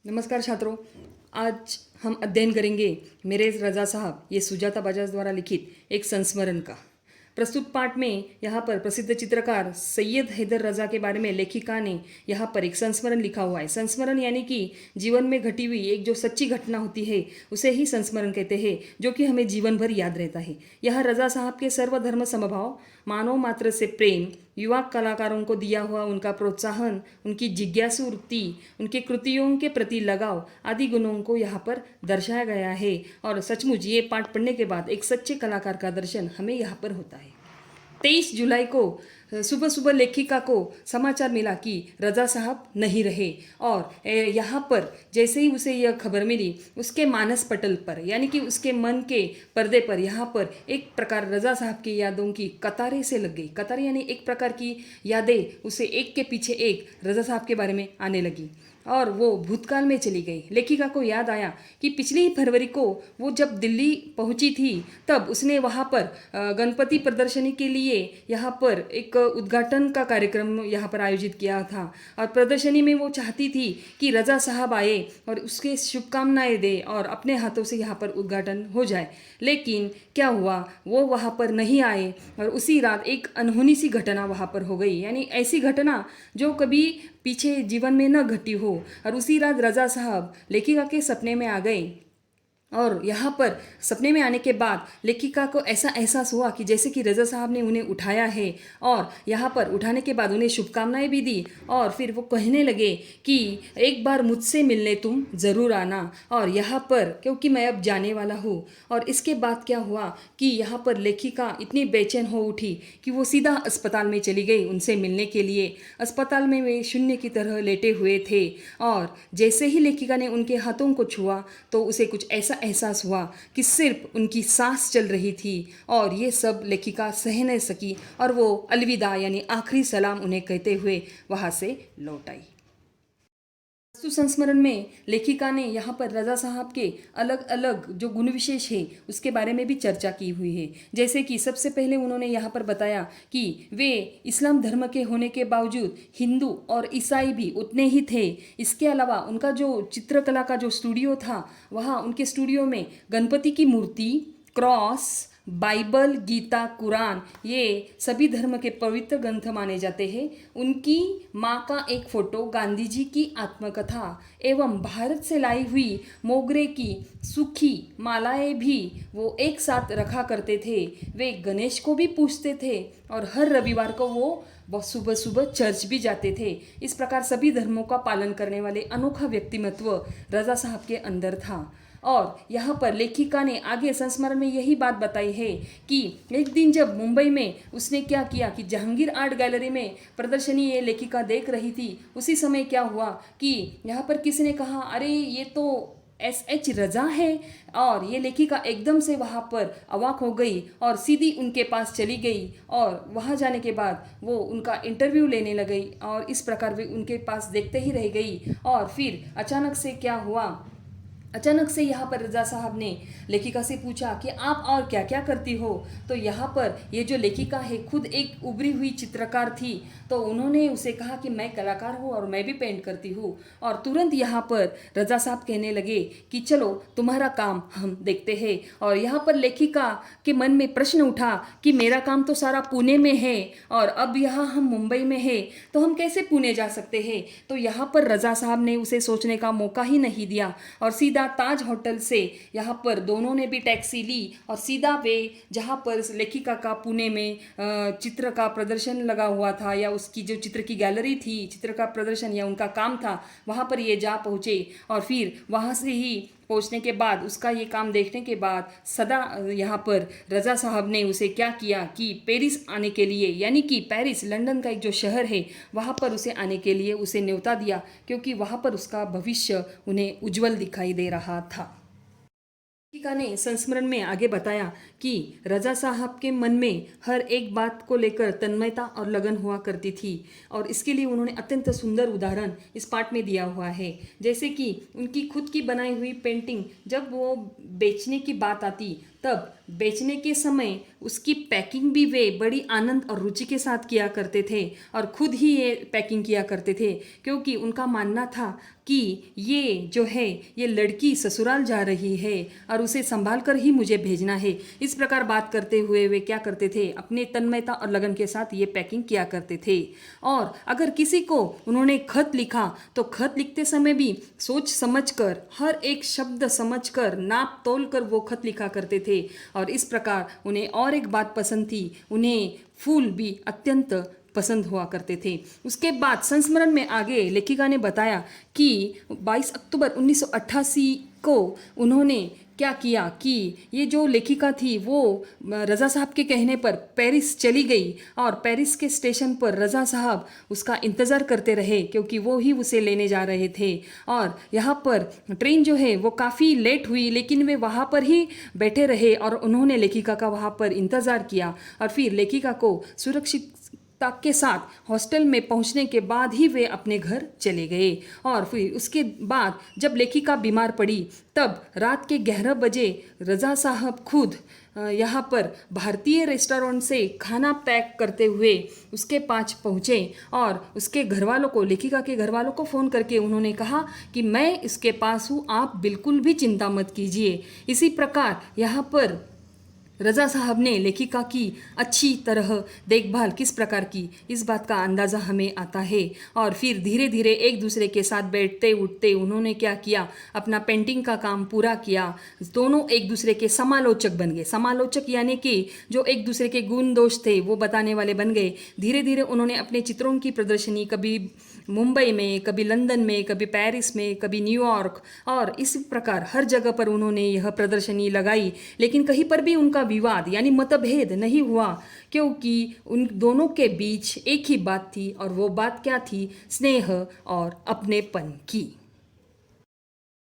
नमस्कार छात्रों। आज हम अध्ययन करेंगे मेरे रज़ा साहब ये सुजाता बजाज द्वारा लिखित एक संस्मरण का। प्रस्तुत पाठ में यहाँ पर प्रसिद्ध चित्रकार सैयद हैदर रज़ा के बारे में लेखिका ने यहाँ पर एक संस्मरण लिखा हुआ है। संस्मरण यानी कि जीवन में घटी हुई एक जो सच्ची घटना होती है उसे ही संस्मरण कहते हैं, जो कि हमें जीवन भर याद रहता है। यह रज़ा साहब के सर्वधर्म समभाव, मानव मात्र से प्रेम, युवा कलाकारों को दिया हुआ उनका प्रोत्साहन, उनकी जिज्ञासु वृत्ति, उनके कृतियों के प्रति लगाव आदि गुणों को यहाँ पर दर्शाया गया है। और सचमुच ये पाठ पढ़ने के बाद एक सच्चे कलाकार का दर्शन हमें यहाँ पर होता है। 23 जुलाई को सुबह सुबह लेखिका को समाचार मिला कि रज़ा साहब नहीं रहे, और यहाँ पर जैसे ही उसे यह खबर मिली उसके मानस पटल पर यानी कि उसके मन के पर्दे पर यहाँ पर एक प्रकार रज़ा साहब की यादों की कतारें से लग गई। कतारें यानी एक प्रकार की यादें उसे एक के पीछे एक रज़ा साहब के बारे में आने लगी और वो भूतकाल में चली गई। लेखिका को याद आया कि पिछली फरवरी को वो जब दिल्ली पहुंची थी तब उसने वहाँ पर गणपति प्रदर्शनी के लिए यहाँ पर एक उद्घाटन का कार्यक्रम यहाँ पर आयोजित किया था, और प्रदर्शनी में वो चाहती थी कि रज़ा साहब आए और उसके शुभकामनाएं दे और अपने हाथों से यहाँ पर उद्घाटन हो जाए। लेकिन क्या हुआ, वो वहाँ पर नहीं आए और उसी रात एक अनहोनी सी घटना वहाँ पर हो गई, यानी ऐसी घटना जो कभी पीछे जीवन में न घटी हो। और उसी रात रज़ा साहब लेखिका के सपने में आ गए, और यहाँ पर सपने में आने के बाद लेखिका को ऐसा एहसास हुआ कि जैसे कि रज़ा साहब ने उन्हें उठाया है, और यहाँ पर उठाने के बाद उन्हें शुभकामनाएं भी दी, और फिर वो कहने लगे कि एक बार मुझसे मिलने तुम ज़रूर आना, और यहाँ पर क्योंकि मैं अब जाने वाला हूँ। और इसके बाद क्या हुआ कि यहाँ पर लेखिका इतनी बेचैन हो उठी कि वो सीधा अस्पताल में चली गई उनसे मिलने के लिए। अस्पताल में वे शून्य की तरह लेटे हुए थे, और जैसे ही लेखिका ने उनके हाथों को छुआ तो उसे कुछ ऐसा एहसास हुआ कि सिर्फ उनकी सांस चल रही थी, और ये सब लेखिका सह नहीं सकी और वो अलविदा यानी आखिरी सलाम उन्हें कहते हुए वहाँ से लौट आई। वस्तु संस्मरण में लेखिका ने यहाँ पर रज़ा साहब के अलग अलग जो गुण विशेष है उसके बारे में भी चर्चा की हुई है। जैसे कि सबसे पहले उन्होंने यहाँ पर बताया कि वे इस्लाम धर्म के होने के बावजूद हिंदू और ईसाई भी उतने ही थे। इसके अलावा उनका जो चित्रकला का जो स्टूडियो था, वहाँ उनके स्टूडियो में गणपति की मूर्ति, क्रॉस, बाइबल, गीता, कुरान ये सभी धर्म के पवित्र ग्रंथ माने जाते हैं। उनकी माँ का एक फ़ोटो, गांधी जी की आत्मकथा एवं भारत से लाई हुई मोगरे की सूखी मालाएं भी वो एक साथ रखा करते थे। वे गणेश को भी पूजते थे और हर रविवार को वो सुबह सुबह चर्च भी जाते थे। इस प्रकार सभी धर्मों का पालन करने वाले अनोखा व्यक्तिमत्व रज़ा साहब के अंदर था। और यहाँ पर लेखिका ने आगे संस्मरण में यही बात बताई है कि एक दिन जब मुंबई में उसने क्या किया कि जहांगीर आर्ट गैलरी में प्रदर्शनी ये लेखिका देख रही थी, उसी समय क्या हुआ कि यहाँ पर किसी ने कहा, अरे ये तो SH रज़ा है। और ये लेखिका एकदम से वहाँ पर अवाक हो गई और सीधी उनके पास चली गई, और वहाँ जाने के बाद वो उनका इंटरव्यू लेने लगी, और इस प्रकार वे उनके पास देखते ही रह गई। और फिर अचानक से क्या हुआ, अचानक से यहाँ पर रज़ा साहब ने लेखिका से पूछा कि आप और क्या क्या करती हो। तो यहाँ पर ये जो लेखिका है खुद एक उभरी हुई चित्रकार थी, तो उन्होंने उसे कहा कि मैं कलाकार हूँ और मैं भी पेंट करती हूँ। और तुरंत यहाँ पर रज़ा साहब कहने लगे कि चलो तुम्हारा काम हम देखते हैं। और यहाँ पर लेखिका के मन में प्रश्न उठा कि मेरा काम तो सारा पुणे में है और अब यहाँ हम मुंबई में है, तो हम कैसे पुणे जा सकते हैं। तो यहाँ पर रज़ा साहब ने उसे सोचने का मौका ही नहीं दिया, और सीधा ताज होटल से यहाँ पर दोनों ने भी टैक्सी ली और सीधा वे जहाँ पर लेखिका का पुणे में चित्र का प्रदर्शन लगा हुआ था, या उसकी जो चित्र की गैलरी थी, चित्र का प्रदर्शन या उनका काम था, वहाँ पर ये जा पहुँचे। और फिर वहाँ से ही पहुँचने के बाद उसका ये काम देखने के बाद सदा यहाँ पर रज़ा साहब ने उसे क्या किया कि पेरिस आने के लिए, यानी कि पेरिस लंदन का एक जो शहर है वहाँ पर उसे आने के लिए उसे न्योता दिया, क्योंकि वहाँ पर उसका भविष्य उन्हें उज्जवल दिखाई दे रहा था। लेखिका ने संस्मरण में आगे बताया कि रज़ा साहब के मन में हर एक बात को लेकर तन्मयता और लगन हुआ करती थी, और इसके लिए उन्होंने अत्यंत सुंदर उदाहरण इस पाठ में दिया हुआ है। जैसे कि उनकी खुद की बनाई हुई पेंटिंग जब वो बेचने की बात आती तब बेचने के समय उसकी पैकिंग भी वे बड़ी आनंद और रुचि के साथ किया करते थे और खुद ही ये पैकिंग किया करते थे, क्योंकि उनका मानना था कि ये जो है ये लड़की ससुराल जा रही है और उसे संभाल कर ही मुझे भेजना है। इस प्रकार बात करते हुए वे क्या करते थे, अपने तन्मयता और लगन के साथ ये पैकिंग किया करते थे। और अगर किसी को उन्होंने खत लिखा तो खत लिखते समय भी सोच समझकर, हर एक शब्द समझकर, नाप तोल कर वो खत लिखा करते थे। और इस प्रकार उन्हें और एक बात पसंद थी, उन्हें फूल भी अत्यंत पसंद हुआ करते थे। उसके बाद संस्मरण में आगे लेखिका ने बताया कि 22 अक्टूबर 1988 को उन्होंने क्या किया कि ये जो लेखिका थी वो रज़ा साहब के कहने पर पेरिस चली गई और पेरिस के स्टेशन पर रज़ा साहब उसका इंतज़ार करते रहे, क्योंकि वो ही उसे लेने जा रहे थे। और यहाँ पर ट्रेन जो है वो काफ़ी लेट हुई, लेकिन वे वहाँ पर ही बैठे रहे और उन्होंने लेखिका का वहाँ पर इंतज़ार किया। और फिर लेखिका को सुरक्षित तक के साथ हॉस्टल में पहुंचने के बाद ही वे अपने घर चले गए। और फिर उसके बाद जब लेखिका बीमार पड़ी तब रात के 11 बजे रज़ा साहब खुद यहाँ पर भारतीय रेस्टोरेंट से खाना पैक करते हुए उसके पास पहुँचे और उसके घरवालों को, लेखिका के घरवालों को फ़ोन करके उन्होंने कहा कि मैं इसके पास हूँ, आप बिल्कुल भी चिंता मत कीजिए। इसी प्रकार यहाँ पर रज़ा साहब ने लेखिका की अच्छी तरह देखभाल किस प्रकार की, इस बात का अंदाज़ा हमें आता है। और फिर धीरे धीरे एक दूसरे के साथ बैठते उठते उन्होंने क्या किया, अपना पेंटिंग का काम पूरा किया। दोनों एक दूसरे के समालोचक बन गए। समालोचक यानी कि जो एक दूसरे के गुण दोष थे वो बताने वाले बन गए। धीरे धीरे उन्होंने अपने चित्रों की प्रदर्शनी कभी मुंबई में, कभी लंदन में, कभी पेरिस में, कभी न्यूयॉर्क, और इस प्रकार हर जगह पर उन्होंने यह प्रदर्शनी लगाई। लेकिन कहीं पर भी उनका विवाद यानी मतभेद नहीं हुआ, क्योंकि उन दोनों के बीच एक ही बात थी, और वो बात क्या थी, स्नेह और अपनेपन की।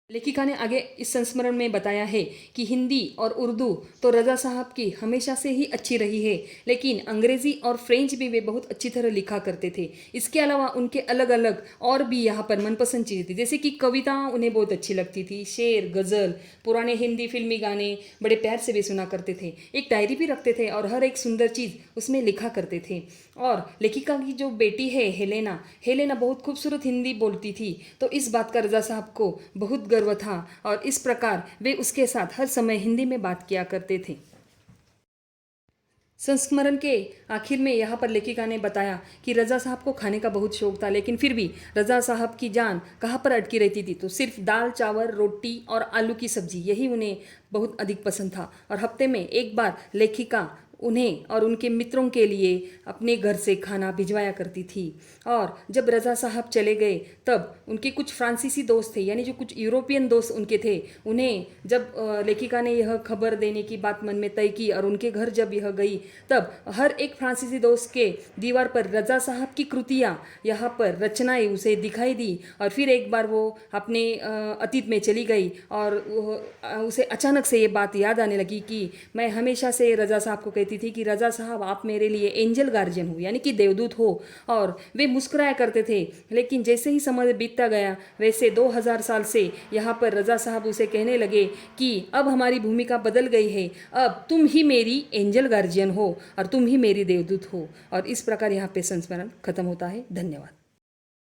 लेखिका ने आगे इस संस्मरण में बताया है कि हिंदी और उर्दू तो रज़ा साहब की हमेशा से ही अच्छी रही है, लेकिन अंग्रेज़ी और फ्रेंच भी वे बहुत अच्छी तरह लिखा करते थे। इसके अलावा उनके अलग अलग और भी यहाँ पर मनपसंद चीज़ें थी, जैसे कि कविता उन्हें बहुत अच्छी लगती थी, शेर, गज़ल, पुराने हिंदी फिल्मी गाने बड़े प्यार से वे सुना करते थे। एक डायरी भी रखते थे और हर एक सुंदर चीज़ उसमें लिखा करते थे। और लेखिका की जो बेटी है हेलेना, हेलेना बहुत खूबसूरत हिंदी बोलती थी, तो इस बात का रज़ा साहब को बहुत गर्व था और इस प्रकार वे उसके साथ हर समय हिंदी में बात किया करते थे। संस्मरण के आखिर में यहाँ पर लेखिका ने बताया कि रज़ा साहब को खाने का बहुत शौक था, लेकिन फिर भी रज़ा साहब की जान कहाँ पर अटकी रहती थी, तो सिर्फ दाल चावल रोटी और आलू की सब्जी, यही उन्हें बहुत अधिक पसंद था। और हफ्ते में एक बार लेखिका उन्हें और उनके मित्रों के लिए अपने घर से खाना भिजवाया करती थी। और जब रज़ा साहब चले गए तब उनके कुछ फ्रांसीसी दोस्त थे, यानी जो कुछ यूरोपियन दोस्त उनके थे, उन्हें जब लेखिका ने यह खबर देने की बात मन में तय की और उनके घर जब यह गई, तब हर एक फ्रांसीसी दोस्त के दीवार पर रज़ा साहब की कृतियाँ, यहाँ पर रचनाएं उसे दिखाई दी। और फिर एक बार वो अपने अतीत में चली गई और उसे अचानक से ये बात याद आने लगी कि मैं हमेशा से रज़ा साहब को कहती थी कि रज़ा साहब आप मेरे लिए एंजल गार्जियन हो, यानी कि देवदूत हो। और वे मुस्कुराया करते थे, लेकिन जैसे ही समय बीतता गया वैसे 2000 साल से यहाँ पर रज़ा साहब उसे कहने लगे कि अब हमारी भूमिका बदल गई है, अब तुम ही मेरी एंजल गार्जियन हो और तुम ही मेरी देवदूत हो। और इस प्रकार यहाँ पे संस्मरण खत्म होता है। धन्यवाद।